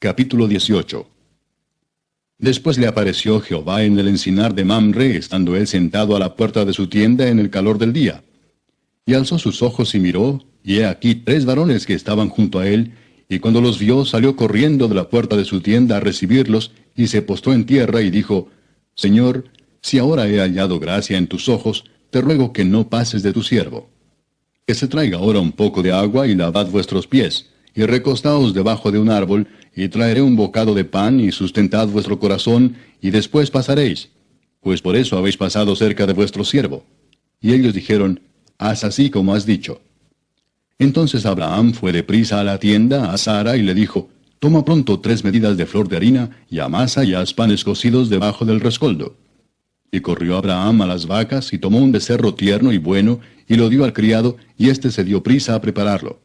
Capítulo 18. Después le apareció Jehová en el encinar de Mamre, estando él sentado a la puerta de su tienda en el calor del día. Y alzó sus ojos y miró, y he aquí 3 varones que estaban junto a él, y cuando los vio salió corriendo de la puerta de su tienda a recibirlos, y se postró en tierra y dijo, Señor, si ahora he hallado gracia en tus ojos, te ruego que no pases de tu siervo. Que se traiga ahora un poco de agua y lavad vuestros pies, y recostaos debajo de un árbol, y traeré un bocado de pan, y sustentad vuestro corazón, y después pasaréis, pues por eso habéis pasado cerca de vuestro siervo. Y ellos dijeron, haz así como has dicho. Entonces Abraham fue deprisa a la tienda, a Sara, y le dijo, toma pronto 3 medidas de flor de harina, y amasa y haz panes cocidos debajo del rescoldo. Y corrió Abraham a las vacas, y tomó un becerro tierno y bueno, y lo dio al criado, y éste se dio prisa a prepararlo.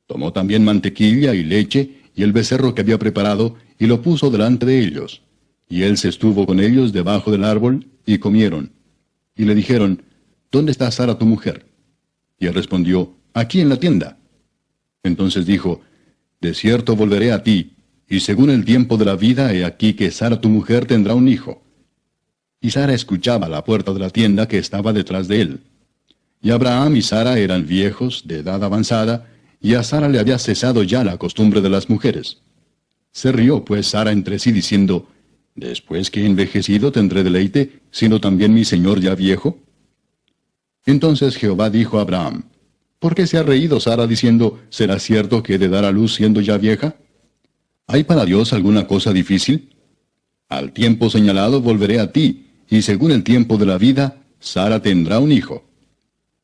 Tomó también mantequilla y leche, y el becerro que había preparado, y lo puso delante de ellos. Y él se estuvo con ellos debajo del árbol, y comieron. Y le dijeron, ¿dónde está Sara tu mujer? Y él respondió, aquí en la tienda. Entonces dijo, de cierto volveré a ti, y según el tiempo de la vida, he aquí que Sara tu mujer tendrá un hijo. Y Sara escuchaba a la puerta de la tienda que estaba detrás de él. Y Abraham y Sara eran viejos, de edad avanzada, y a Sara le había cesado ya la costumbre de las mujeres. Se rió pues Sara entre sí diciendo, ¿después que he envejecido tendré deleite, sino también mi señor ya viejo? Entonces Jehová dijo a Abraham, ¿por qué se ha reído Sara diciendo, ¿será cierto que he de dar a luz siendo ya vieja? ¿Hay para Dios alguna cosa difícil? Al tiempo señalado volveré a ti, y según el tiempo de la vida, Sara tendrá un hijo.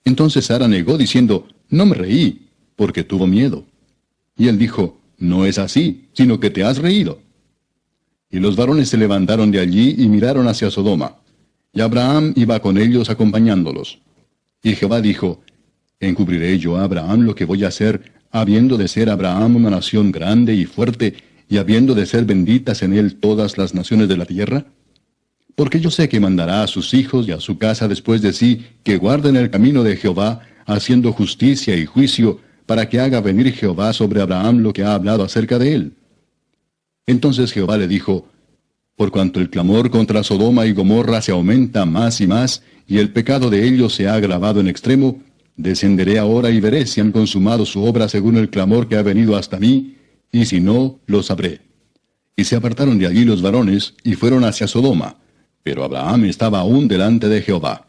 Entonces Sara negó diciendo, no me reí, porque tuvo miedo. Y él dijo, no es así, sino que te has reído. Y los varones se levantaron de allí y miraron hacia Sodoma. Y Abraham iba con ellos acompañándolos. Y Jehová dijo, ¿encubriré yo a Abraham lo que voy a hacer, habiendo de ser Abraham una nación grande y fuerte, y habiendo de ser benditas en él todas las naciones de la tierra? Porque yo sé que mandará a sus hijos y a su casa después de sí, que guarden el camino de Jehová, haciendo justicia y juicio, para que haga venir Jehová sobre Abraham lo que ha hablado acerca de él. Entonces Jehová le dijo, por cuanto el clamor contra Sodoma y Gomorra se aumenta más y más, y el pecado de ellos se ha agravado en extremo, descenderé ahora y veré si han consumado su obra según el clamor que ha venido hasta mí, y si no, lo sabré. Y se apartaron de allí los varones, y fueron hacia Sodoma, pero Abraham estaba aún delante de Jehová.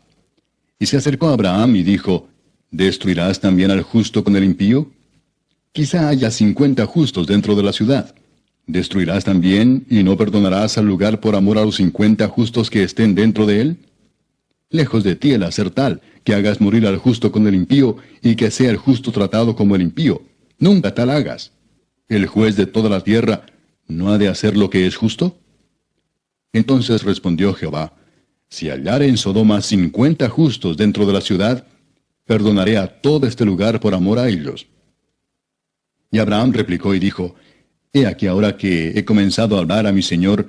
Y se acercó a Abraham y dijo, ¿destruirás también al justo con el impío? Quizá haya 50 justos dentro de la ciudad. ¿Destruirás también y no perdonarás al lugar por amor a los 50 justos que estén dentro de él? Lejos de ti el hacer tal, que hagas morir al justo con el impío, y que sea el justo tratado como el impío. Nunca tal hagas. El juez de toda la tierra, ¿no ha de hacer lo que es justo? Entonces respondió Jehová, si hallare en Sodoma 50 justos dentro de la ciudad, perdonaré a todo este lugar por amor a ellos. Y Abraham replicó y dijo, he aquí ahora que he comenzado a hablar a mi señor,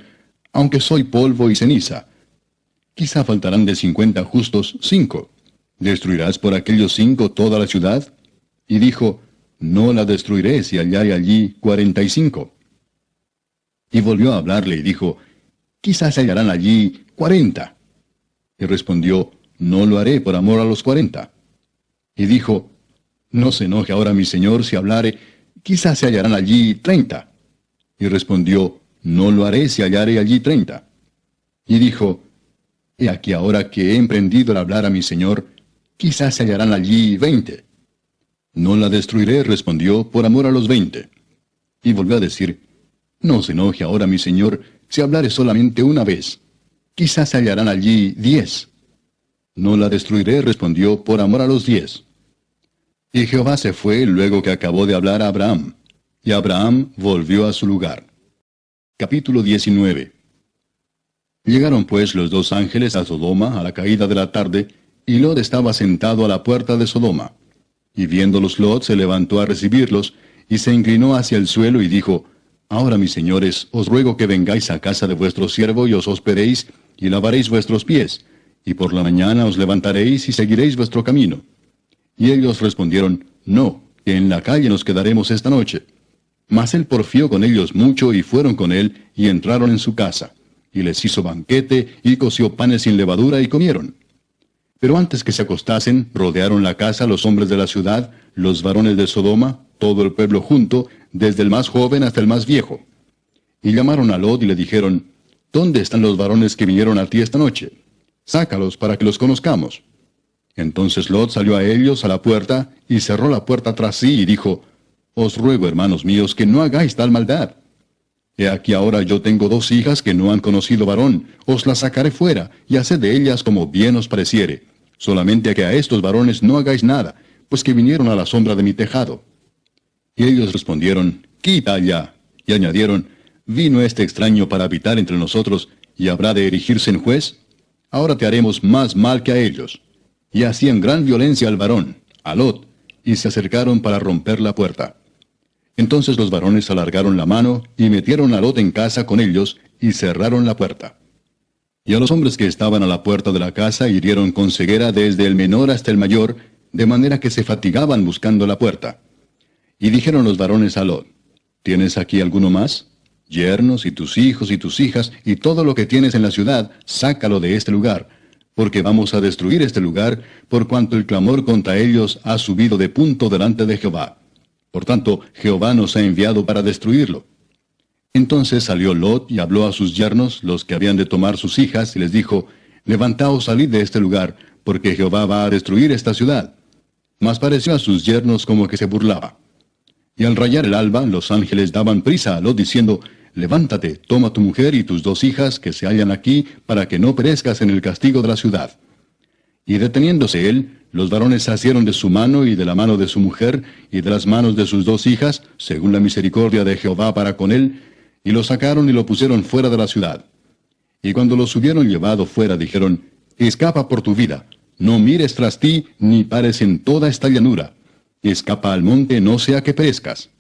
aunque soy polvo y ceniza. Quizá faltarán de 50 justos 5. ¿Destruirás por aquellos 5 toda la ciudad? Y dijo, no la destruiré si hallare allí 45. Y volvió a hablarle y dijo, quizás se hallarán allí 40. Y respondió, no lo haré por amor a los 40. Y dijo, no se enoje ahora mi señor si hablare, quizás se hallarán allí 30. Y respondió, no lo haré si hallare allí 30. Y dijo, he aquí ahora que he emprendido el hablar a mi señor, quizás se hallarán allí 20. No la destruiré, respondió, por amor a los 20. Y volvió a decir, no se enoje ahora mi señor si hablare solamente una vez, quizás se hallarán allí 10. No la destruiré, respondió, por amor a los 10. Y Jehová se fue luego que acabó de hablar a Abraham. Y Abraham volvió a su lugar. Capítulo 19. Llegaron pues los dos ángeles a Sodoma a la caída de la tarde, y Lot estaba sentado a la puerta de Sodoma. Y viéndolos Lot se levantó a recibirlos, y se inclinó hacia el suelo y dijo, Ahora, mis señores, os ruego que vengáis a casa de vuestro siervo y os hospedeis, y lavaréis vuestros pies, y por la mañana os levantaréis y seguiréis vuestro camino. Y ellos respondieron, No, que en la calle nos quedaremos esta noche. Mas él porfió con ellos mucho, y fueron con él, y entraron en su casa. Y les hizo banquete, y coció panes sin levadura, y comieron. Pero antes que se acostasen, rodearon la casa los hombres de la ciudad, los varones de Sodoma, todo el pueblo junto, desde el más joven hasta el más viejo. Y llamaron a Lot y le dijeron, ¿Dónde están los varones que vinieron a ti esta noche? Sácalos para que los conozcamos. Entonces Lot salió a ellos a la puerta, y cerró la puerta tras sí, y dijo, Os ruego, hermanos míos, que no hagáis tal maldad. He aquí ahora yo tengo 2 hijas que no han conocido varón, os las sacaré fuera, y haced de ellas como bien os pareciere. Solamente a que a estos varones no hagáis nada, pues que vinieron a la sombra de mi tejado. Y ellos respondieron, Quita allá. Y añadieron, ¿Vino este extraño para habitar entre nosotros, y habrá de erigirse en juez? Ahora te haremos más mal que a ellos. Y hacían gran violencia al varón, a Lot, y se acercaron para romper la puerta. Entonces los varones alargaron la mano, y metieron a Lot en casa con ellos, y cerraron la puerta. Y a los hombres que estaban a la puerta de la casa hirieron con ceguera desde el menor hasta el mayor, de manera que se fatigaban buscando la puerta. Y dijeron los varones a Lot, ¿Tienes aquí alguno más? Yernos, y tus hijos, y tus hijas, y todo lo que tienes en la ciudad, sácalo de este lugar, porque vamos a destruir este lugar, por cuanto el clamor contra ellos ha subido de punto delante de Jehová. Por tanto, Jehová nos ha enviado para destruirlo. Entonces salió Lot y habló a sus yernos, los que habían de tomar sus hijas, y les dijo, Levantaos, salid de este lugar, porque Jehová va a destruir esta ciudad. Mas pareció a sus yernos como que se burlaba. Y al rayar el alba, los ángeles daban prisa a Lot, diciendo, Levántate, toma tu mujer y tus 2 hijas que se hallan aquí, para que no perezcas en el castigo de la ciudad. Y deteniéndose él, los varones asieron de su mano y de la mano de su mujer y de las manos de sus 2 hijas, según la misericordia de Jehová para con él, y lo sacaron y lo pusieron fuera de la ciudad. Y cuando los hubieron llevado fuera, dijeron, Escapa por tu vida, no mires tras ti, ni pares en toda esta llanura. Escapa al monte, no sea que perezcas.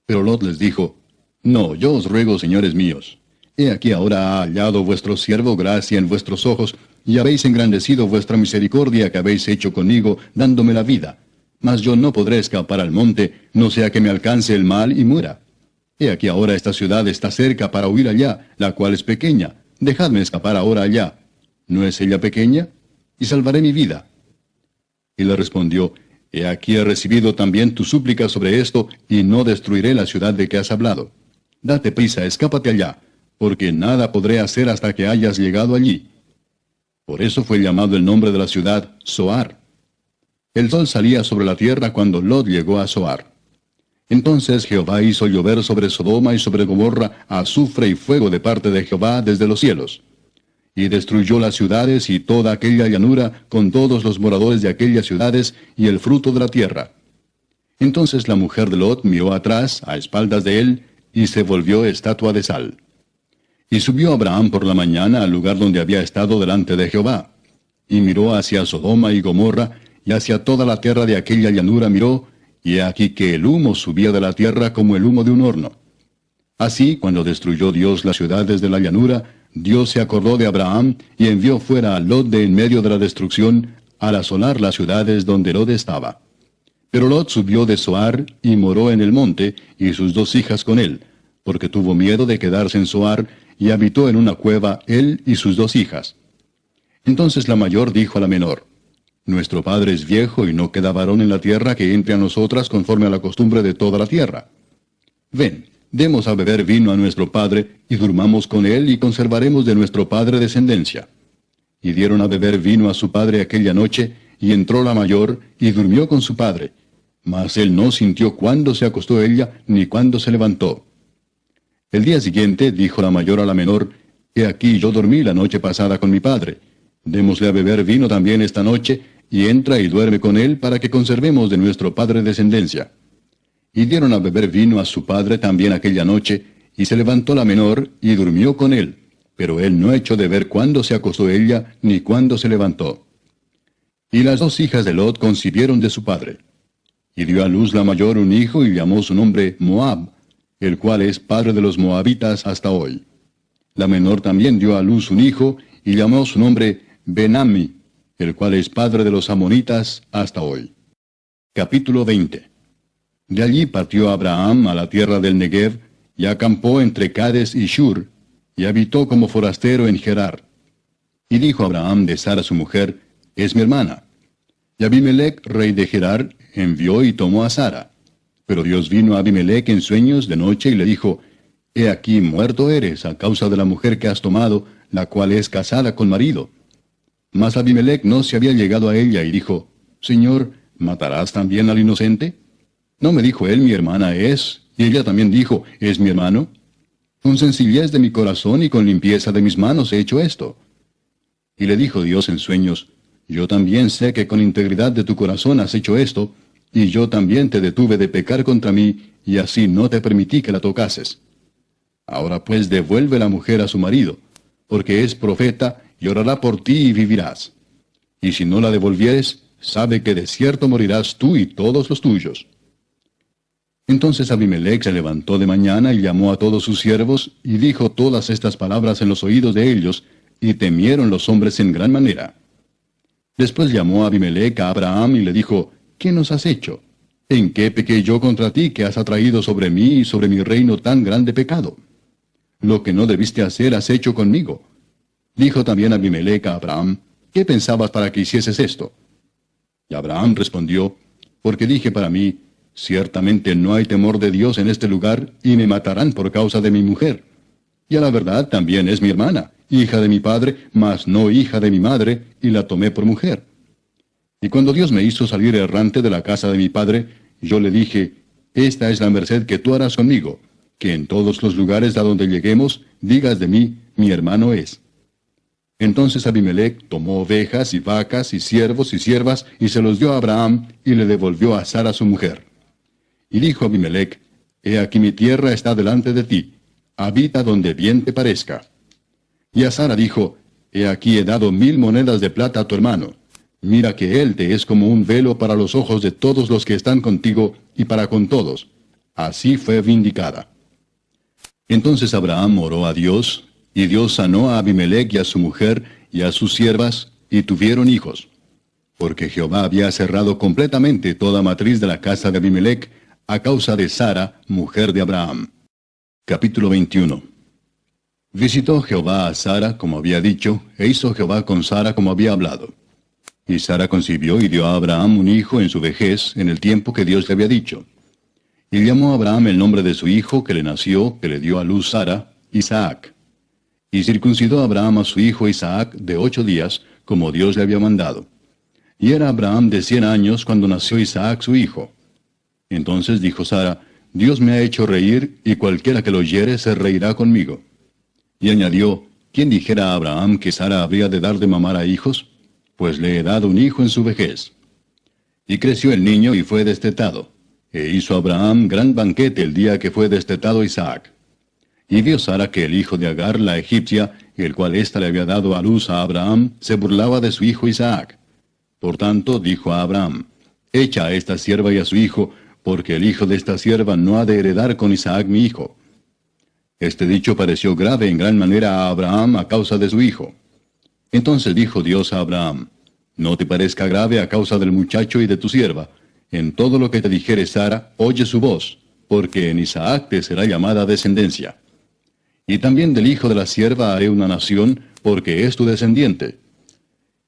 Pero Lot les dijo, No, yo os ruego, señores míos, he aquí ahora ha hallado vuestro siervo gracia en vuestros ojos, y habéis engrandecido vuestra misericordia que habéis hecho conmigo, dándome la vida. Mas yo no podré escapar al monte, no sea que me alcance el mal y muera. He aquí ahora esta ciudad está cerca para huir allá, la cual es pequeña. Dejadme escapar ahora allá. ¿No es ella pequeña? Y salvaré mi vida. Y le respondió, He aquí he recibido también tu súplica sobre esto, y no destruiré la ciudad de que has hablado. Date prisa, escápate allá, porque nada podré hacer hasta que hayas llegado allí. Por eso fue llamado el nombre de la ciudad Zoar. El sol salía sobre la tierra cuando Lot llegó a Zoar. Entonces Jehová hizo llover sobre Sodoma y sobre Gomorra azufre y fuego de parte de Jehová desde los cielos. Y destruyó las ciudades y toda aquella llanura con todos los moradores de aquellas ciudades y el fruto de la tierra. Entonces la mujer de Lot miró atrás, a espaldas de él, y se volvió estatua de sal. Y subió Abraham por la mañana al lugar donde había estado delante de Jehová. Y miró hacia Sodoma y Gomorra, y hacia toda la tierra de aquella llanura miró, y he aquí que el humo subía de la tierra como el humo de un horno. Así, cuando destruyó Dios las ciudades de la llanura, Dios se acordó de Abraham, y envió fuera a Lot de en medio de la destrucción, al asolar las ciudades donde Lot estaba. Pero Lot subió de Zoar, y moró en el monte, y sus 2 hijas con él, porque tuvo miedo de quedarse en Zoar, y habitó en una cueva él y sus 2 hijas. Entonces la mayor dijo a la menor, Nuestro padre es viejo y no queda varón en la tierra que entre a nosotras conforme a la costumbre de toda la tierra. Ven, demos a beber vino a nuestro padre, y durmamos con él, y conservaremos de nuestro padre descendencia. Y dieron a beber vino a su padre aquella noche, y entró la mayor, y durmió con su padre. Mas él no sintió cuándo se acostó ella, ni cuándo se levantó. El día siguiente dijo la mayor a la menor, He aquí yo dormí la noche pasada con mi padre. Démosle a beber vino también esta noche, y entra y duerme con él para que conservemos de nuestro padre descendencia. Y dieron a beber vino a su padre también aquella noche, y se levantó la menor, y durmió con él. Pero él no echó de ver cuándo se acostó ella, ni cuándo se levantó. Y las dos hijas de Lot concibieron de su padre. Y dio a luz la mayor un hijo, y llamó su nombre Moab, el cual es padre de los moabitas hasta hoy. La menor también dio a luz un hijo, y llamó su nombre Ben-Ammi, el cual es padre de los amonitas hasta hoy. Capítulo 20. De allí partió Abraham a la tierra del Negev, y acampó entre Cades y Shur, y habitó como forastero en Gerar. Y dijo Abraham de Sara su mujer, es mi hermana. Y Abimelech, rey de Gerar, envió y tomó a Sara. Pero Dios vino a Abimelech en sueños de noche y le dijo, he aquí muerto eres a causa de la mujer que has tomado, la cual es casada con marido. Mas Abimelech no se había llegado a ella y dijo, Señor, ¿matarás también al inocente? ¿No me dijo él, mi hermana es? Y ella también dijo, ¿es mi hermano? Con sencillez de mi corazón y con limpieza de mis manos he hecho esto. Y le dijo Dios en sueños, yo también sé que con integridad de tu corazón has hecho esto, y yo también te detuve de pecar contra mí, y así no te permití que la tocases. Ahora pues devuelve la mujer a su marido, porque es profeta, y orará por ti y vivirás. Y si no la devolvieres, sabe que de cierto morirás tú y todos los tuyos. Entonces Abimelech se levantó de mañana y llamó a todos sus siervos, y dijo todas estas palabras en los oídos de ellos, y temieron los hombres en gran manera. Después llamó Abimelech a Abraham y le dijo, ¿qué nos has hecho? ¿En qué pequé yo contra ti que has atraído sobre mí y sobre mi reino tan grande pecado? Lo que no debiste hacer has hecho conmigo. Dijo también Abimelech a Abraham, ¿qué pensabas para que hicieses esto? Y Abraham respondió, porque dije para mí, ciertamente no hay temor de Dios en este lugar, y me matarán por causa de mi mujer. Y a la verdad también es mi hermana, hija de mi padre, mas no hija de mi madre, y la tomé por mujer. Y cuando Dios me hizo salir errante de la casa de mi padre, yo le dije, esta es la merced que tú harás conmigo, que en todos los lugares a donde lleguemos, digas de mí, mi hermano es. Entonces Abimelech tomó ovejas y vacas y siervos y siervas, y se los dio a Abraham, y le devolvió a Sara su mujer. Y dijo Abimelech, he aquí mi tierra está delante de ti, habita donde bien te parezca. Y a Sara dijo, he aquí he dado 1000 monedas de plata a tu hermano. Mira que él te es como un velo para los ojos de todos los que están contigo, y para con todos. Así fue vindicada. Entonces Abraham oró a Dios, y Dios sanó a Abimelech y a su mujer y a sus siervas, y tuvieron hijos. Porque Jehová había cerrado completamente toda matriz de la casa de Abimelech, a causa de Sara, mujer de Abraham. Capítulo 21. Visitó Jehová a Sara, como había dicho, e hizo Jehová con Sara como había hablado. Y Sara concibió y dio a Abraham un hijo en su vejez, en el tiempo que Dios le había dicho. Y llamó a Abraham el nombre de su hijo que le nació, que le dio a luz Sara, Isaac. Y circuncidó Abraham a su hijo Isaac de 8 días, como Dios le había mandado. Y era Abraham de 100 años cuando nació Isaac su hijo. Entonces dijo Sara, Dios me ha hecho reír, y cualquiera que lo oyere se reirá conmigo. Y añadió, ¿quién dijera a Abraham que Sara habría de dar de mamar a hijos? Pues le he dado un hijo en su vejez. Y creció el niño y fue destetado. E hizo Abraham gran banquete el día que fue destetado Isaac. Y vio Sara que el hijo de Agar, la egipcia, el cual ésta le había dado a luz a Abraham, se burlaba de su hijo Isaac. Por tanto, dijo a Abraham, echa a esta sierva y a su hijo, porque el hijo de esta sierva no ha de heredar con Isaac mi hijo. Este dicho pareció grave en gran manera a Abraham a causa de su hijo. Entonces dijo Dios a Abraham, no te parezca grave a causa del muchacho y de tu sierva. En todo lo que te dijere Sara, oye su voz, porque en Isaac te será llamada descendencia. Y también del hijo de la sierva haré una nación, porque es tu descendiente.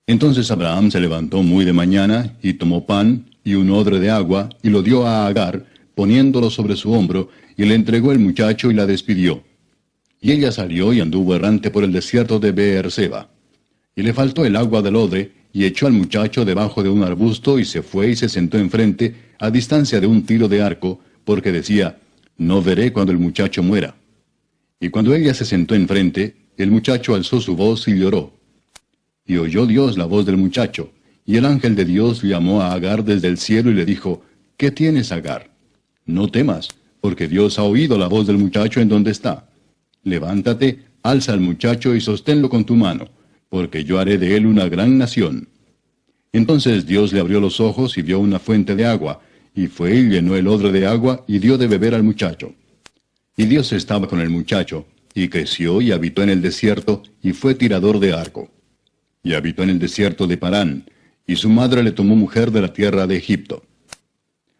Entonces Abraham se levantó muy de mañana, y tomó pan, y un odre de agua, y lo dio a Agar, poniéndolo sobre su hombro, y le entregó el muchacho y la despidió. Y ella salió y anduvo errante por el desierto de Beerseba. Y le faltó el agua del odre, y echó al muchacho debajo de un arbusto, y se fue y se sentó enfrente, a distancia de un tiro de arco, porque decía, no veré cuando el muchacho muera. Y cuando ella se sentó enfrente, el muchacho alzó su voz y lloró. Y oyó Dios la voz del muchacho, y el ángel de Dios llamó a Agar desde el cielo y le dijo, ¿qué tienes, Agar? No temas, porque Dios ha oído la voz del muchacho en donde está. Levántate, alza al muchacho y sosténlo con tu mano, porque yo haré de él una gran nación. Entonces Dios le abrió los ojos y vio una fuente de agua, y fue y llenó el odre de agua y dio de beber al muchacho. Y Dios estaba con el muchacho, y creció y habitó en el desierto, y fue tirador de arco. Y habitó en el desierto de Parán, y su madre le tomó mujer de la tierra de Egipto.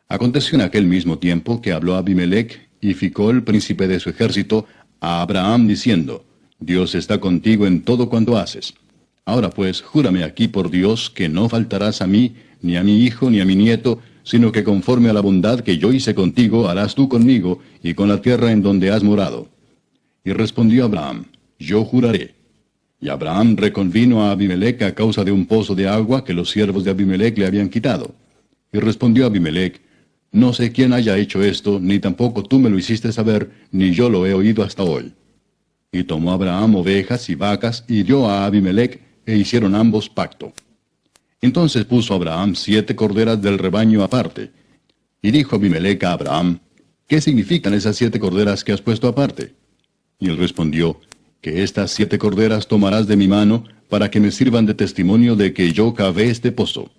Aconteció en aquel mismo tiempo que habló Abimelech y Ficol, príncipe de su ejército, a Abraham diciendo, Dios está contigo en todo cuanto haces. Ahora pues, júrame aquí por Dios que no faltarás a mí, ni a mi hijo, ni a mi nieto, sino que conforme a la bondad que yo hice contigo, harás tú conmigo, y con la tierra en donde has morado. Y respondió Abraham, yo juraré. Y Abraham reconvino a Abimelech a causa de un pozo de agua que los siervos de Abimelech le habían quitado. Y respondió Abimelech, no sé quién haya hecho esto, ni tampoco tú me lo hiciste saber, ni yo lo he oído hasta hoy. Y tomó Abraham ovejas y vacas, y dio a Abimelech, e hicieron ambos pacto. Entonces puso Abraham 7 corderas del rebaño aparte. Y dijo Abimelech a Abraham, ¿qué significan esas 7 corderas que has puesto aparte? Y él respondió, que estas 7 corderas tomarás de mi mano, para que me sirvan de testimonio de que yo cavé este pozo.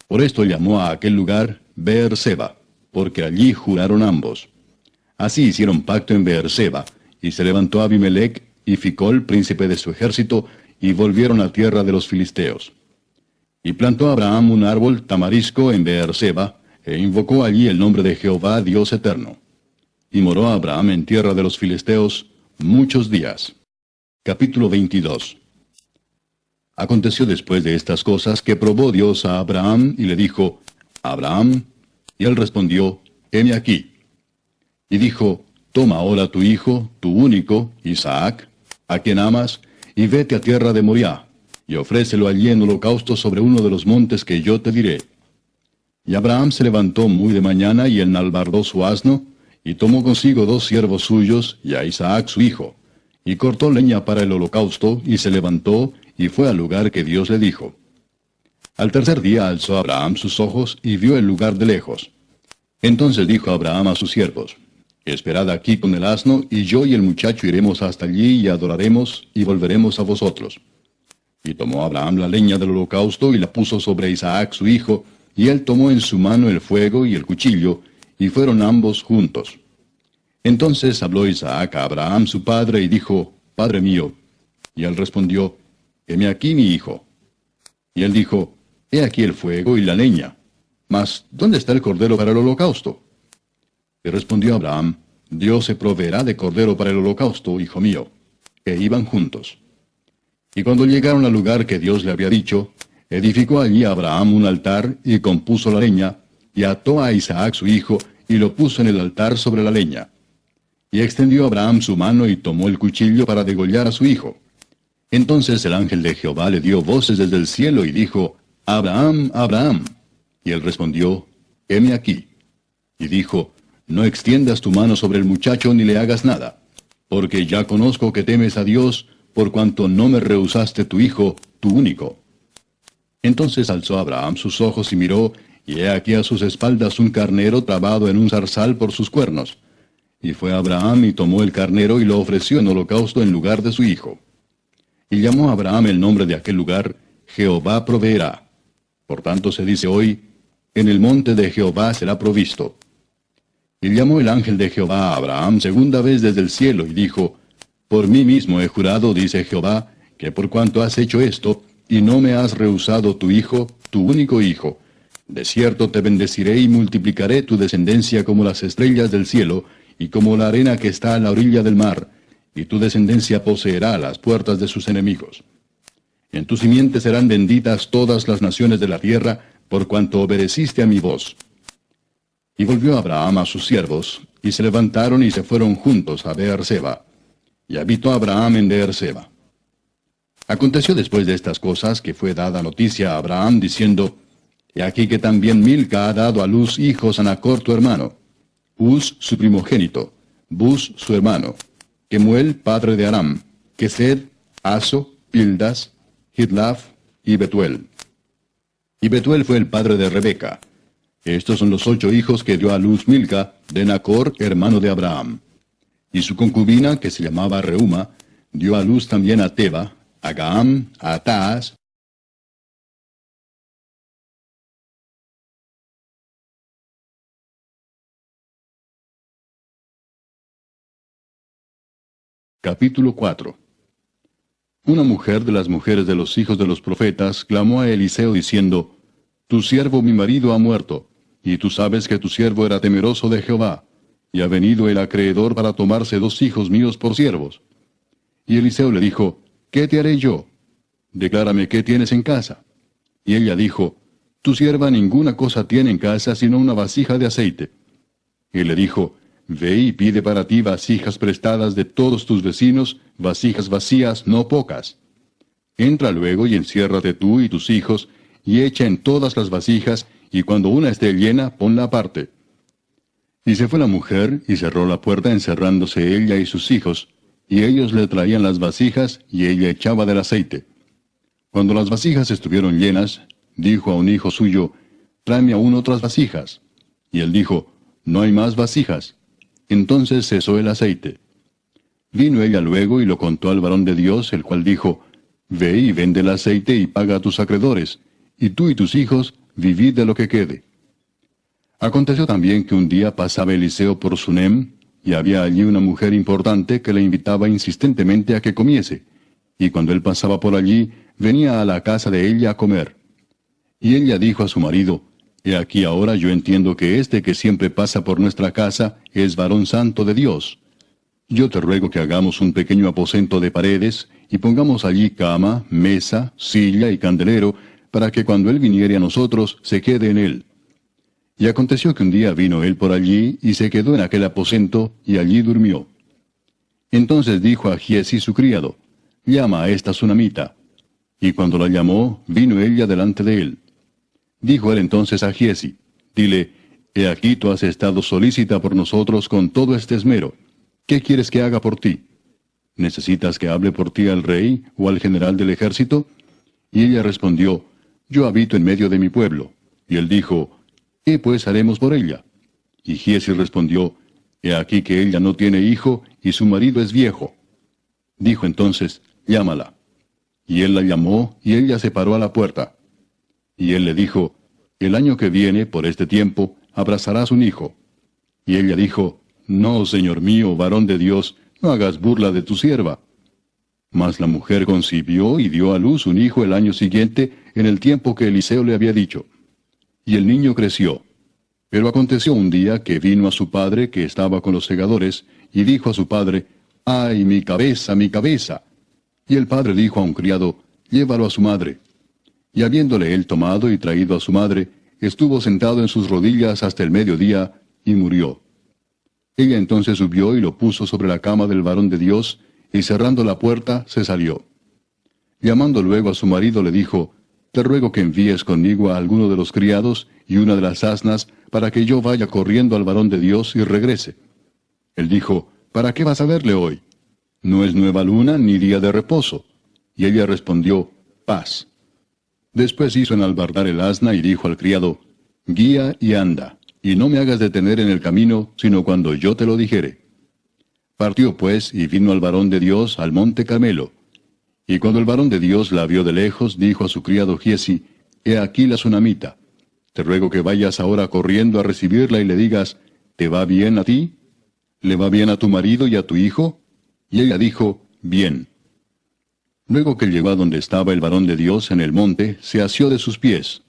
Por esto llamó a aquel lugar Beer-seba, porque allí juraron ambos. Así hicieron pacto en Beer-seba, y se levantó Abimelech y Ficol, príncipe de su ejército, y volvieron a tierra de los filisteos. Y plantó Abraham un árbol tamarisco en Beer-seba, e invocó allí el nombre de Jehová, Dios eterno. Y moró Abraham en tierra de los filisteos muchos días. Capítulo 22. Aconteció después de estas cosas que probó Dios a Abraham y le dijo, Abraham, y él respondió, heme aquí. Y dijo, toma ahora tu hijo, tu único, Isaac, a quien amas, y vete a tierra de Moriah, y ofrécelo allí en holocausto sobre uno de los montes que yo te diré. Y Abraham se levantó muy de mañana y enalbardó su asno, y tomó consigo 2 siervos suyos, y a Isaac su hijo, y cortó leña para el holocausto, y se levantó, y fue al lugar que Dios le dijo. Al tercer día alzó Abraham sus ojos, y vio el lugar de lejos. Entonces dijo Abraham a sus siervos, esperad aquí con el asno, y yo y el muchacho iremos hasta allí, y adoraremos, y volveremos a vosotros. Y tomó Abraham la leña del holocausto, y la puso sobre Isaac su hijo, y él tomó en su mano el fuego y el cuchillo, y fueron ambos juntos. Entonces habló Isaac a Abraham su padre, y dijo, Padre mío. Y él respondió, heme aquí mi hijo. Y él dijo, he aquí el fuego y la leña. Mas, ¿dónde está el cordero para el holocausto? Y respondió Abraham, Dios se proveerá de cordero para el holocausto, hijo mío. E iban juntos. Y cuando llegaron al lugar que Dios le había dicho, edificó allí Abraham un altar, y compuso la leña, y ató a Isaac su hijo, y lo puso en el altar sobre la leña. Y extendió Abraham su mano, y tomó el cuchillo para degollar a su hijo. Entonces el ángel de Jehová le dio voces desde el cielo, y dijo, Abraham, Abraham. Y él respondió, heme aquí. Y dijo, no extiendas tu mano sobre el muchacho, ni le hagas nada, porque ya conozco que temes a Dios, por cuanto no me rehusaste tu hijo, tu único. Entonces alzó Abraham sus ojos y miró, y he aquí a sus espaldas un carnero trabado en un zarzal por sus cuernos. Y fue Abraham y tomó el carnero y lo ofreció en holocausto en lugar de su hijo. Y llamó a Abraham el nombre de aquel lugar, Jehová proveerá. Por tanto se dice hoy, en el monte de Jehová será provisto. Y llamó el ángel de Jehová a Abraham segunda vez desde el cielo, y dijo, por mí mismo he jurado, dice Jehová, que por cuanto has hecho esto, y no me has rehusado tu hijo, tu único hijo, de cierto te bendeciré y multiplicaré tu descendencia como las estrellas del cielo, y como la arena que está a la orilla del mar, y tu descendencia poseerá las puertas de sus enemigos. En tu simiente serán benditas todas las naciones de la tierra, por cuanto obedeciste a mi voz. Y volvió Abraham a sus siervos, y se levantaron y se fueron juntos a Beer-seba. Y habitó Abraham en Beer-seba. Aconteció después de estas cosas que fue dada noticia a Abraham, diciendo, he aquí que también Milca ha dado a luz hijos a Nachor tu hermano, Uz su primogénito, Buz su hermano, Kemuel padre de Aram, Kesed, Aso, Pildas, Hidlaf y Betuel. Y Betuel fue el padre de Rebeca. Estos son los 8 hijos que dio a luz Milca, de Nacor, hermano de Abraham. Y su concubina, que se llamaba Reuma, dio a luz también a Teba, a Gaam, a Taas. Capítulo 4. Una mujer de las mujeres de los hijos de los profetas clamó a Eliseo diciendo, Tu siervo mi marido ha muerto, y tú sabes que tu siervo era temeroso de Jehová, y ha venido el acreedor para tomarse 2 hijos míos por siervos. Y Eliseo le dijo, ¿Qué te haré yo? Declárame qué tienes en casa. Y ella dijo, Tu sierva ninguna cosa tiene en casa sino una vasija de aceite. Y le dijo, Ve y pide para ti vasijas prestadas de todos tus vecinos, vasijas vacías, no pocas. Entra luego y enciérrate tú y tus hijos, y echa en todas las vasijas, y cuando una esté llena, ponla aparte. Y se fue la mujer, y cerró la puerta encerrándose ella y sus hijos, y ellos le traían las vasijas, y ella echaba del aceite. Cuando las vasijas estuvieron llenas, dijo a un hijo suyo, Tráeme aún otras vasijas. Y él dijo, No hay más vasijas. Entonces cesó el aceite. Vino ella luego y lo contó al varón de Dios, el cual dijo, Ve y vende el aceite y paga a tus acreedores, y tú y tus hijos vivid de lo que quede. Aconteció también que un día pasaba Eliseo por Sunem, y había allí una mujer importante que le invitaba insistentemente a que comiese, y cuando él pasaba por allí, venía a la casa de ella a comer. Y ella dijo a su marido, He aquí ahora yo entiendo que este que siempre pasa por nuestra casa es varón santo de Dios. Yo te ruego que hagamos un pequeño aposento de paredes, y pongamos allí cama, mesa, silla y candelero, para que cuando él viniere a nosotros, se quede en él. Y aconteció que un día vino él por allí, y se quedó en aquel aposento, y allí durmió. Entonces dijo a Giesi su criado, Llama a esta sunamita. Y cuando la llamó, vino ella delante de él. Dijo él entonces a Giesi, Dile, He aquí tú has estado solícita por nosotros con todo este esmero. ¿Qué quieres que haga por ti? ¿Necesitas que hable por ti al rey o al general del ejército? Y ella respondió, Yo habito en medio de mi pueblo. Y él dijo, ¿Qué pues haremos por ella? Y Giesi respondió, He aquí que ella no tiene hijo, y su marido es viejo. Dijo entonces, Llámala. Y él la llamó, y ella se paró a la puerta. Y él le dijo, El año que viene, por este tiempo, abrazarás un hijo. Y ella dijo, No, señor mío, varón de Dios, no hagas burla de tu sierva. Mas la mujer concibió y dio a luz un hijo el año siguiente, en el tiempo que Eliseo le había dicho. Y el niño creció. Pero aconteció un día que vino a su padre, que estaba con los segadores, y dijo a su padre, ¡Ay, mi cabeza, mi cabeza! Y el padre dijo a un criado, Llévalo a su madre. Y habiéndole él tomado y traído a su madre, estuvo sentado en sus rodillas hasta el mediodía, y murió. Ella entonces subió y lo puso sobre la cama del varón de Dios, y cerrando la puerta, se salió. Llamando luego a su marido, le dijo, Te ruego que envíes conmigo a alguno de los criados y una de las asnas, para que yo vaya corriendo al varón de Dios y regrese. Él dijo, ¿Para qué vas a verle hoy? No es nueva luna ni día de reposo. Y ella respondió, Paz. Después hizo enalbardar el asna y dijo al criado, Guía y anda, y no me hagas detener en el camino, sino cuando yo te lo dijere. Partió pues, y vino al varón de Dios al monte Carmelo. Y cuando el varón de Dios la vio de lejos, dijo a su criado Giesi, He aquí la sunamita. Te ruego que vayas ahora corriendo a recibirla y le digas, ¿Te va bien a ti? ¿Le va bien a tu marido y a tu hijo? Y ella dijo, Bien. Luego que llegó a donde estaba el varón de Dios en el monte, se asió de sus pies.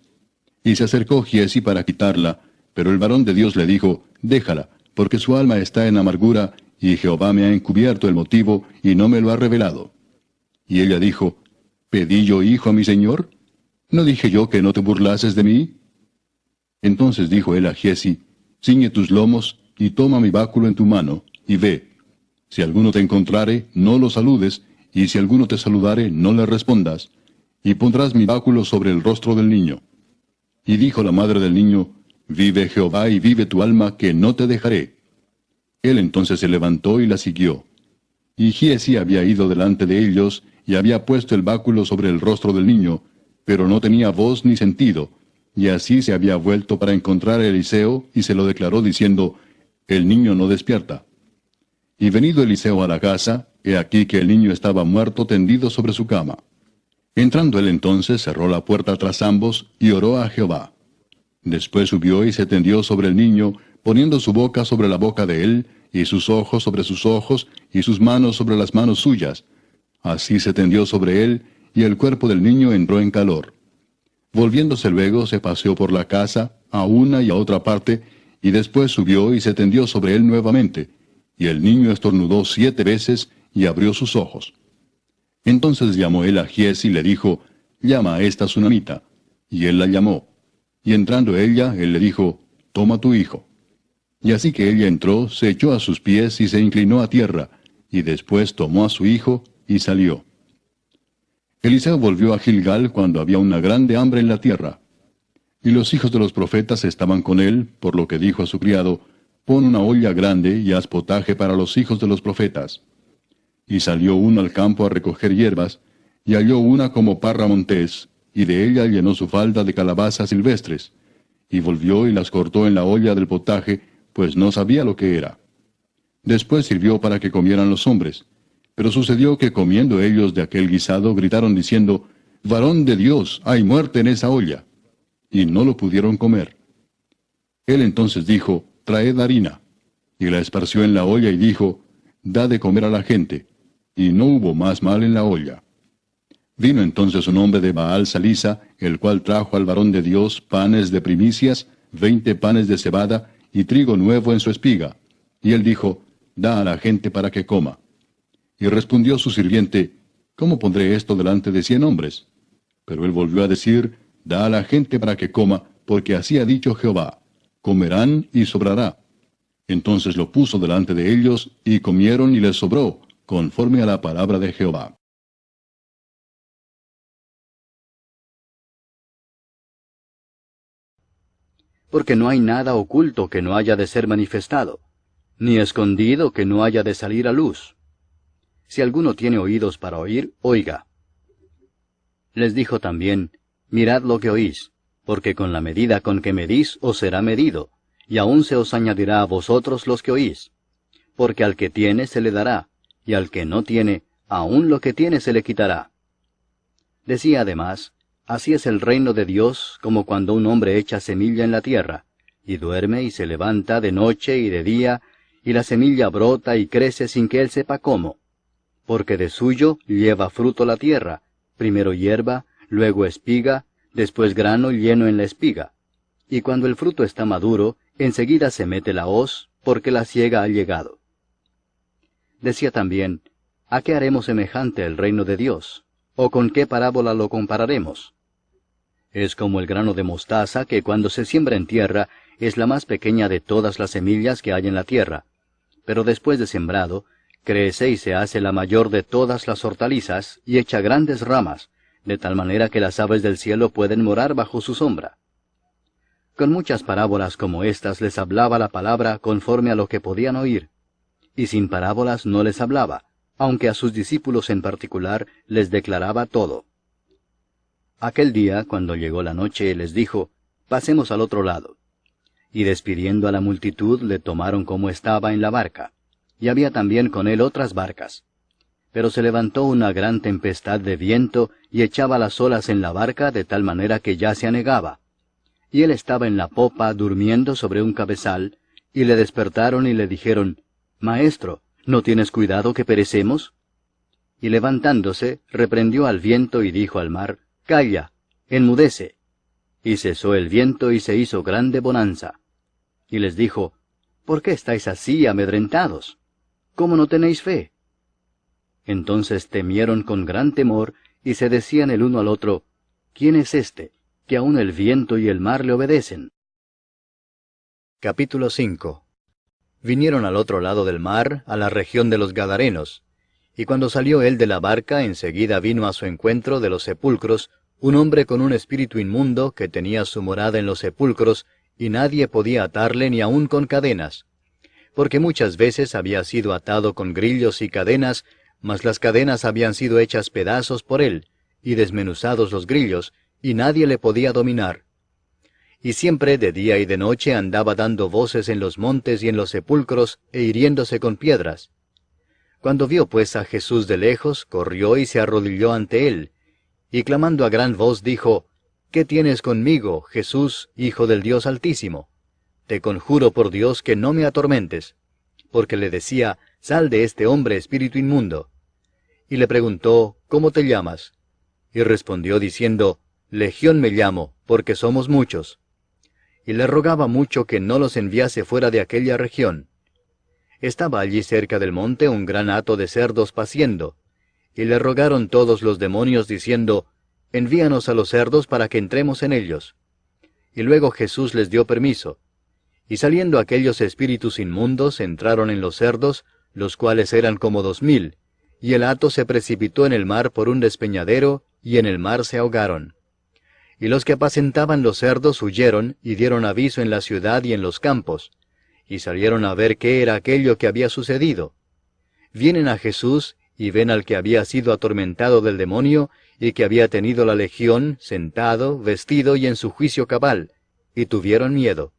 Y se acercó Giesi para quitarla, pero el varón de Dios le dijo, Déjala, porque su alma está en amargura, y Jehová me ha encubierto el motivo, y no me lo ha revelado. Y ella dijo, ¿Pedí yo hijo a mi señor? ¿No dije yo que no te burlases de mí? Entonces dijo él a Giesi, Ciñe tus lomos, y toma mi báculo en tu mano, y ve. Si alguno te encontrare, no lo saludes, y si alguno te saludare, no le respondas, y pondrás mi báculo sobre el rostro del niño. Y dijo la madre del niño, Vive Jehová y vive tu alma, que no te dejaré. Él entonces se levantó y la siguió. Y Giesi había ido delante de ellos, y había puesto el báculo sobre el rostro del niño, pero no tenía voz ni sentido, y así se había vuelto para encontrar a Eliseo, y se lo declaró diciendo, el niño no despierta. Y venido Eliseo a la casa, he aquí que el niño estaba muerto tendido sobre su cama. Entrando él entonces, cerró la puerta tras ambos, y oró a Jehová. Después subió y se tendió sobre el niño, poniendo su boca sobre la boca de él, y sus ojos sobre sus ojos, y sus manos sobre las manos suyas. Así se tendió sobre él, y el cuerpo del niño entró en calor. Volviéndose luego, se paseó por la casa, a una y a otra parte, y después subió y se tendió sobre él nuevamente. Y el niño estornudó 7 veces, y abrió sus ojos. Entonces llamó él a Giezi y le dijo, llama a esta sunamita. Y él la llamó. Y entrando ella, él le dijo, toma tu hijo. Y así que ella entró, se echó a sus pies y se inclinó a tierra, y después tomó a su hijo, y salió. Eliseo volvió a Gilgal cuando había una grande hambre en la tierra. Y los hijos de los profetas estaban con él, por lo que dijo a su criado, pon una olla grande y haz potaje para los hijos de los profetas. Y salió uno al campo a recoger hierbas, y halló una como parra montés, y de ella llenó su falda de calabazas silvestres, y volvió y las cortó en la olla del potaje, pues no sabía lo que era. Después sirvió para que comieran los hombres. Pero sucedió que comiendo ellos de aquel guisado, gritaron diciendo, varón de Dios, hay muerte en esa olla. Y no lo pudieron comer. Él entonces dijo, traed harina. Y la esparció en la olla y dijo, da de comer a la gente. Y no hubo más mal en la olla. Vino entonces un hombre de Baal Salisa, el cual trajo al varón de Dios panes de primicias, 20 panes de cebada, y trigo nuevo en su espiga. Y él dijo, da a la gente para que coma. Y respondió su sirviente, ¿cómo pondré esto delante de 100 hombres? Pero él volvió a decir, da a la gente para que coma, porque así ha dicho Jehová, comerán y sobrará. Entonces lo puso delante de ellos, y comieron y les sobró, conforme a la palabra de Jehová. Porque no hay nada oculto que no haya de ser manifestado, ni escondido que no haya de salir a luz. Si alguno tiene oídos para oír, oiga. Les dijo también, mirad lo que oís, porque con la medida con que medís os será medido, y aún se os añadirá a vosotros los que oís. Porque al que tiene se le dará, y al que no tiene, aún lo que tiene se le quitará. Decía además, así es el reino de Dios como cuando un hombre echa semilla en la tierra, y duerme y se levanta de noche y de día, y la semilla brota y crece sin que él sepa cómo. Porque de suyo lleva fruto la tierra, primero hierba, luego espiga, después grano lleno en la espiga. Y cuando el fruto está maduro, enseguida se mete la hoz, porque la siega ha llegado. Decía también, ¿a qué haremos semejante el reino de Dios? ¿O con qué parábola lo compararemos? Es como el grano de mostaza que cuando se siembra en tierra es la más pequeña de todas las semillas que hay en la tierra, pero después de sembrado, crece y se hace la mayor de todas las hortalizas y echa grandes ramas, de tal manera que las aves del cielo pueden morar bajo su sombra. Con muchas parábolas como estas les hablaba la palabra conforme a lo que podían oír, y sin parábolas no les hablaba, aunque a sus discípulos en particular les declaraba todo. Aquel día, cuando llegó la noche, les dijo, pasemos al otro lado. Y despidiendo a la multitud, le tomaron como estaba en la barca, y había también con él otras barcas. Pero se levantó una gran tempestad de viento, y echaba las olas en la barca de tal manera que ya se anegaba. Y él estaba en la popa durmiendo sobre un cabezal, y le despertaron y le dijeron, Maestro, ¿no tienes cuidado que perecemos? Y levantándose, reprendió al viento y dijo al mar, Calla, enmudece. Y cesó el viento y se hizo grande bonanza. Y les dijo, ¿por qué estáis así amedrentados? ¿Cómo no tenéis fe? Entonces temieron con gran temor, y se decían el uno al otro, ¿quién es este, que aun el viento y el mar le obedecen? Capítulo 5. Vinieron al otro lado del mar, a la región de los Gadarenos, y cuando salió él de la barca, enseguida vino a su encuentro de los sepulcros, un hombre con un espíritu inmundo, que tenía su morada en los sepulcros, y nadie podía atarle ni aun con cadenas, porque muchas veces había sido atado con grillos y cadenas, mas las cadenas habían sido hechas pedazos por él, y desmenuzados los grillos, y nadie le podía dominar. y siempre de día y de noche andaba dando voces en los montes y en los sepulcros, e hiriéndose con piedras. Cuando vio pues a Jesús de lejos, corrió y se arrodilló ante él, y clamando a gran voz dijo, ¿Qué tienes conmigo, Jesús, Hijo del Dios Altísimo? Te conjuro por Dios que no me atormentes. Porque le decía, Sal de este hombre, espíritu inmundo. Y le preguntó, ¿Cómo te llamas? Y respondió diciendo, Legión me llamo, porque somos muchos. Y le rogaba mucho que no los enviase fuera de aquella región. Estaba allí cerca del monte un gran hato de cerdos paciendo, y le rogaron todos los demonios diciendo, Envíanos a los cerdos para que entremos en ellos. Y luego Jesús les dio permiso. Y saliendo aquellos espíritus inmundos entraron en los cerdos, los cuales eran como 2000, y el hato se precipitó en el mar por un despeñadero, y en el mar se ahogaron. Y los que apacentaban los cerdos huyeron, y dieron aviso en la ciudad y en los campos, y salieron a ver qué era aquello que había sucedido. Vienen a Jesús, y ven al que había sido atormentado del demonio, y que había tenido la legión, sentado, vestido y en su juicio cabal, y tuvieron miedo.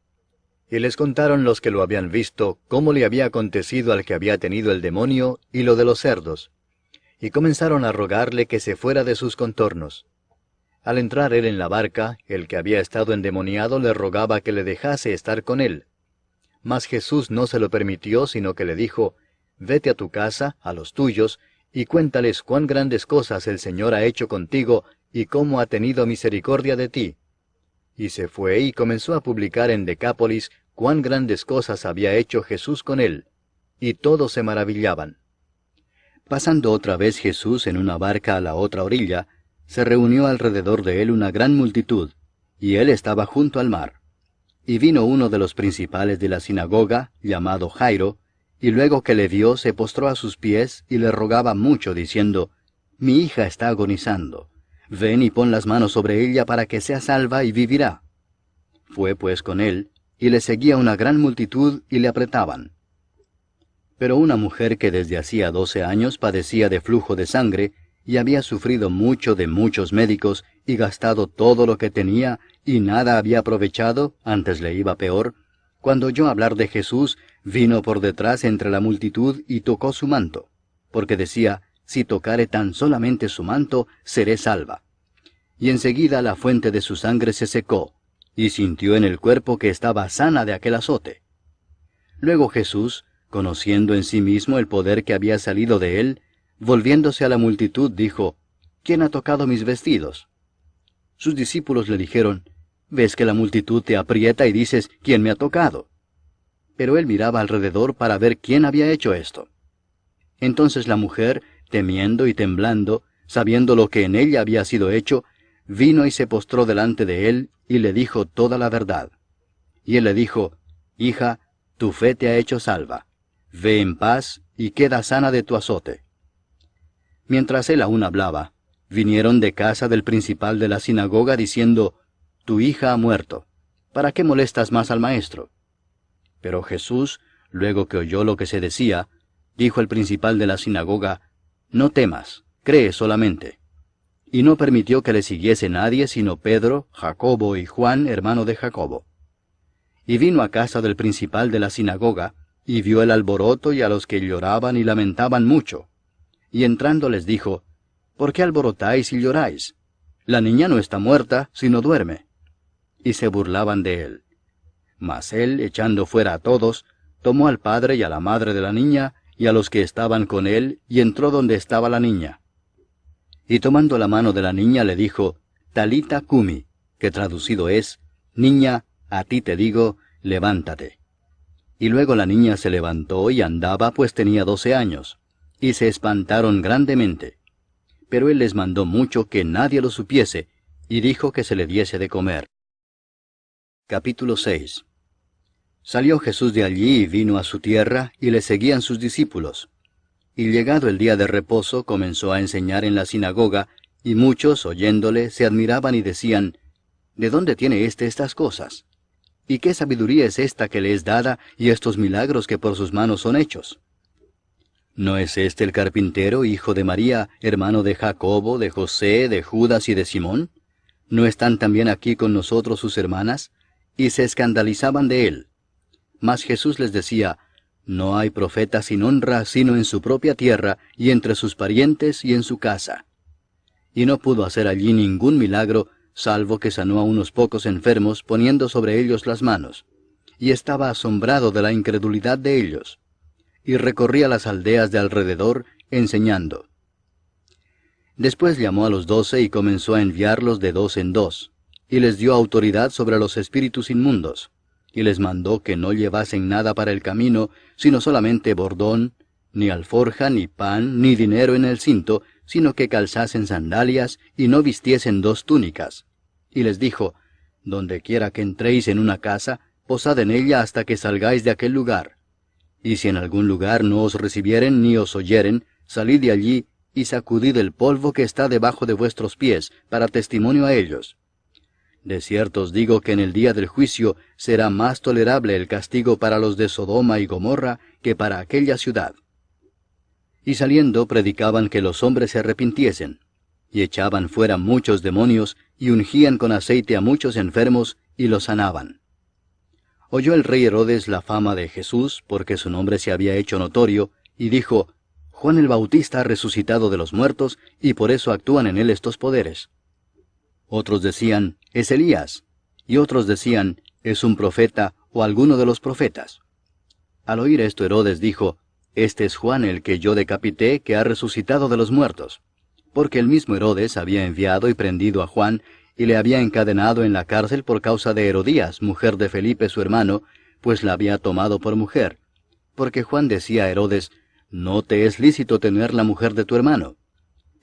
Y les contaron los que lo habían visto, cómo le había acontecido al que había tenido el demonio, y lo de los cerdos. Y comenzaron a rogarle que se fuera de sus contornos. Al entrar él en la barca, el que había estado endemoniado le rogaba que le dejase estar con él. Mas Jesús no se lo permitió, sino que le dijo, Vete a tu casa, a los tuyos, y cuéntales cuán grandes cosas el Señor ha hecho contigo, y cómo ha tenido misericordia de ti. Y se fue y comenzó a publicar en Decápolis cuán grandes cosas había hecho Jesús con él, y todos se maravillaban. Pasando otra vez Jesús en una barca a la otra orilla, se reunió alrededor de él una gran multitud, y él estaba junto al mar. Y vino uno de los principales de la sinagoga, llamado Jairo, y luego que le vio se postró a sus pies y le rogaba mucho, diciendo, Mi hija está agonizando. Ven y pon las manos sobre ella para que sea salva y vivirá. Fue pues con él, y le seguía una gran multitud y le apretaban. Pero una mujer que desde hacía 12 años padecía de flujo de sangre, y había sufrido mucho de muchos médicos, y gastado todo lo que tenía, y nada había aprovechado, antes le iba peor, cuando oyó hablar de Jesús, vino por detrás entre la multitud y tocó su manto, porque decía, Si tocare tan solamente su manto, seré salva. Y enseguida la fuente de su sangre se secó, y sintió en el cuerpo que estaba sana de aquel azote. Luego Jesús, conociendo en sí mismo el poder que había salido de él, volviéndose a la multitud, dijo, ¿Quién ha tocado mis vestidos? Sus discípulos le dijeron, ¿Ves que la multitud te aprieta y dices, ¿quién me ha tocado? Pero él miraba alrededor para ver quién había hecho esto. Entonces la mujer, temiendo y temblando, sabiendo lo que en ella había sido hecho, vino y se postró delante de él, y le dijo toda la verdad. Y él le dijo, Hija, tu fe te ha hecho salva. Ve en paz, y queda sana de tu azote. Mientras él aún hablaba, vinieron de casa del principal de la sinagoga diciendo, Tu hija ha muerto. ¿Para qué molestas más al maestro? Pero Jesús, luego que oyó lo que se decía, dijo el principal de la sinagoga, No temas, cree solamente. Y no permitió que le siguiese nadie sino Pedro, Jacobo y Juan, hermano de Jacobo. Y vino a casa del principal de la sinagoga, y vio el alboroto y a los que lloraban y lamentaban mucho. Y entrando les dijo, ¿Por qué alborotáis y lloráis? La niña no está muerta, sino duerme. Y se burlaban de él. Mas él, echando fuera a todos, tomó al padre y a la madre de la niña, y a los que estaban con él, y entró donde estaba la niña. Y tomando la mano de la niña le dijo, Talita cumi, que traducido es, Niña, a ti te digo, levántate. Y luego la niña se levantó y andaba, pues tenía 12 años, y se espantaron grandemente. Pero él les mandó mucho que nadie lo supiese, y dijo que se le diese de comer. Capítulo 6. Salió Jesús de allí y vino a su tierra, y le seguían sus discípulos. Y llegado el día de reposo, comenzó a enseñar en la sinagoga, y muchos, oyéndole, se admiraban y decían, ¿De dónde tiene estas cosas? ¿Y qué sabiduría es esta que le es dada, y estos milagros que por sus manos son hechos? ¿No es este el carpintero, hijo de María, hermano de Jacobo, de José, de Judas y de Simón? ¿No están también aquí con nosotros sus hermanas? y se escandalizaban de él. Mas Jesús les decía, no hay profeta sin honra sino en su propia tierra, y entre sus parientes y en su casa. Y no pudo hacer allí ningún milagro, salvo que sanó a unos pocos enfermos poniendo sobre ellos las manos. Y estaba asombrado de la incredulidad de ellos. Y recorría las aldeas de alrededor, enseñando. Después llamó a los 12 y comenzó a enviarlos de 2 en 2, y les dio autoridad sobre los espíritus inmundos, y les mandó que no llevasen nada para el camino, sino solamente bordón, ni alforja, ni pan, ni dinero en el cinto, sino que calzasen sandalias, y no vistiesen 2 túnicas. Y les dijo, donde quiera que entréis en una casa, posad en ella hasta que salgáis de aquel lugar. Y si en algún lugar no os recibieren ni os oyeren, salid de allí, y sacudid el polvo que está debajo de vuestros pies, para testimonio a ellos. De cierto os digo que en el día del juicio será más tolerable el castigo para los de Sodoma y Gomorra que para aquella ciudad. Y saliendo predicaban que los hombres se arrepintiesen, y echaban fuera muchos demonios, y ungían con aceite a muchos enfermos, y los sanaban. Oyó el rey Herodes la fama de Jesús, porque su nombre se había hecho notorio, y dijo, Juan el Bautista ha resucitado de los muertos, y por eso actúan en él estos poderes. Otros decían, es Elías, y otros decían, es un profeta, o alguno de los profetas. Al oír esto Herodes dijo, este es Juan el que yo decapité, que ha resucitado de los muertos. Porque el mismo Herodes había enviado y prendido a Juan, y le había encadenado en la cárcel por causa de Herodías, mujer de Felipe su hermano, pues la había tomado por mujer. Porque Juan decía a Herodes, no te es lícito tener la mujer de tu hermano.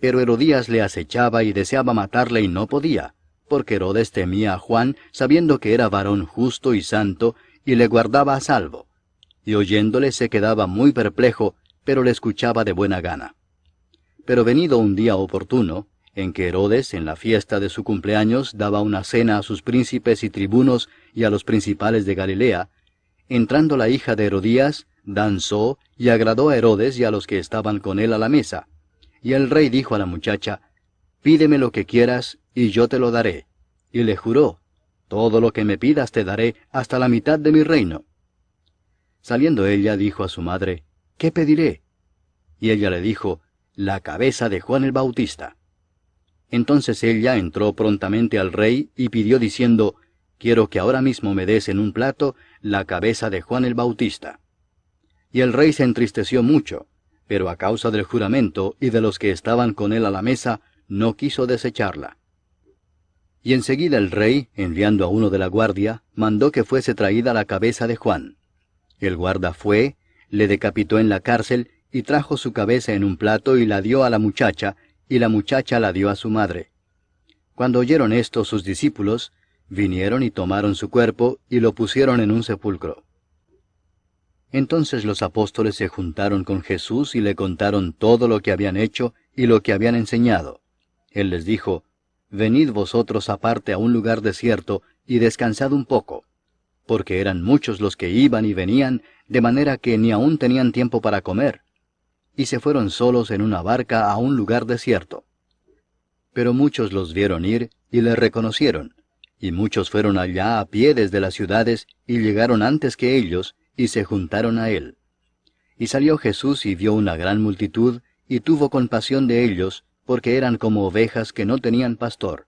Pero Herodías le acechaba y deseaba matarle y no podía, porque Herodes temía a Juan, sabiendo que era varón justo y santo, y le guardaba a salvo. Y oyéndole se quedaba muy perplejo, pero le escuchaba de buena gana. Pero venido un día oportuno, en que Herodes, en la fiesta de su cumpleaños, daba una cena a sus príncipes y tribunos y a los principales de Galilea, entrando la hija de Herodías, danzó y agradó a Herodes y a los que estaban con él a la mesa. Y el rey dijo a la muchacha, pídeme lo que quieras, y yo te lo daré. Y le juró, todo lo que me pidas te daré, hasta la mitad de mi reino. Saliendo ella, dijo a su madre, ¿qué pediré? Y ella le dijo, la cabeza de Juan el Bautista. Entonces ella entró prontamente al rey y pidió diciendo, quiero que ahora mismo me des en un plato la cabeza de Juan el Bautista. Y el rey se entristeció mucho, pero a causa del juramento y de los que estaban con él a la mesa, no quiso desecharla. Y enseguida el rey, enviando a uno de la guardia, mandó que fuese traída la cabeza de Juan. El guarda fue, le decapitó en la cárcel, y trajo su cabeza en un plato y la dio a la muchacha, y la muchacha la dio a su madre. Cuando oyeron esto sus discípulos, vinieron y tomaron su cuerpo, y lo pusieron en un sepulcro. Entonces los apóstoles se juntaron con Jesús y le contaron todo lo que habían hecho y lo que habían enseñado. Él les dijo, venid vosotros aparte a un lugar desierto y descansad un poco, porque eran muchos los que iban y venían, de manera que ni aún tenían tiempo para comer. Y se fueron solos en una barca a un lugar desierto. Pero muchos los vieron ir y le reconocieron, y muchos fueron allá a pie desde las ciudades y llegaron antes que ellos, y se juntaron a él. Y salió Jesús y vio una gran multitud, y tuvo compasión de ellos, porque eran como ovejas que no tenían pastor,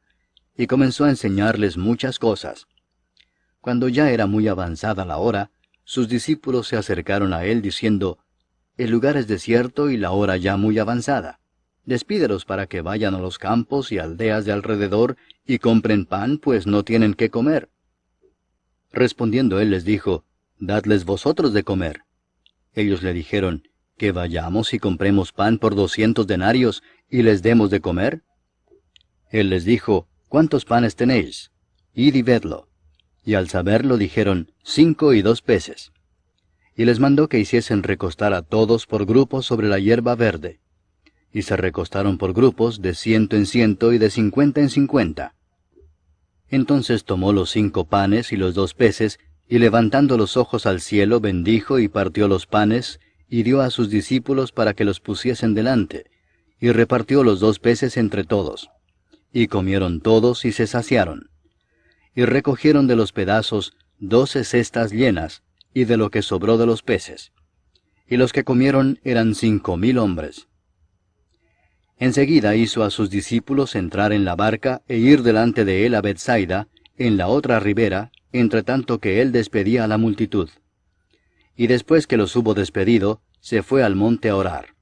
y comenzó a enseñarles muchas cosas. Cuando ya era muy avanzada la hora, sus discípulos se acercaron a él diciendo, el lugar es desierto y la hora ya muy avanzada. Despídelos para que vayan a los campos y aldeas de alrededor y compren pan, pues no tienen qué comer. Respondiendo él les dijo, dadles vosotros de comer. Ellos le dijeron, que vayamos y compremos pan por 200 denarios y les demos de comer. Él les dijo, ¿cuántos panes tenéis? Id y vedlo. Y al saberlo dijeron, 5 y 2 peces. Y les mandó que hiciesen recostar a todos por grupos sobre la hierba verde. Y se recostaron por grupos de 100 en 100 y de 50 en 50. Entonces tomó los 5 panes y los 2 peces, y levantando los ojos al cielo bendijo y partió los panes, y dio a sus discípulos para que los pusiesen delante, y repartió los 2 peces entre todos. Y comieron todos y se saciaron. y recogieron de los pedazos 12 cestas llenas, y de lo que sobró de los peces. Y los que comieron eran 5000 hombres. Enseguida hizo a sus discípulos entrar en la barca e ir delante de él a Bethsaida, en la otra ribera, entre tanto que él despedía a la multitud. Y después que los hubo despedido, se fue al monte a orar.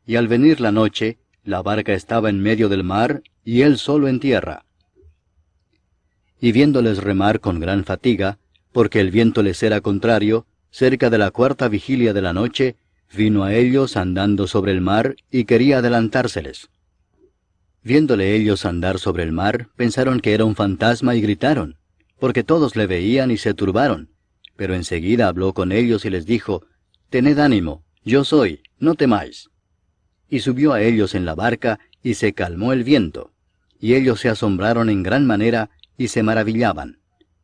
Y al venir la noche, la barca estaba en medio del mar, y él solo en tierra. Y viéndoles remar con gran fatiga, porque el viento les era contrario, cerca de la 4ª vigilia de la noche, vino a ellos andando sobre el mar, y quería adelantárseles. Viéndole ellos andar sobre el mar, pensaron que era un fantasma y gritaron, porque todos le veían y se turbaron. Pero enseguida habló con ellos y les dijo, «Tened ánimo, yo soy, no temáis». Y subió a ellos en la barca, y se calmó el viento. Y ellos se asombraron en gran manera, y se maravillaban,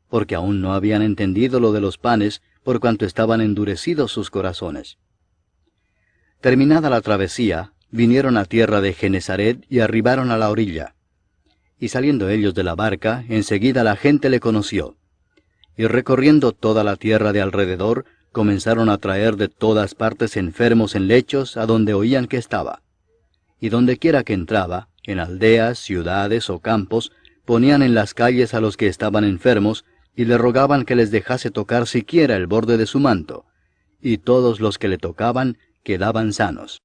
porque aún no habían entendido lo de los panes, por cuanto estaban endurecidos sus corazones. Terminada la travesía, vinieron a tierra de Genesaret y arribaron a la orilla. Y saliendo ellos de la barca, enseguida la gente le conoció. Y recorriendo toda la tierra de alrededor, comenzaron a traer de todas partes enfermos en lechos a donde oían que estaba. Y dondequiera que entraba, en aldeas, ciudades o campos, ponían en las calles a los que estaban enfermos, y le rogaban que les dejase tocar siquiera el borde de su manto, y todos los que le tocaban quedaban sanos.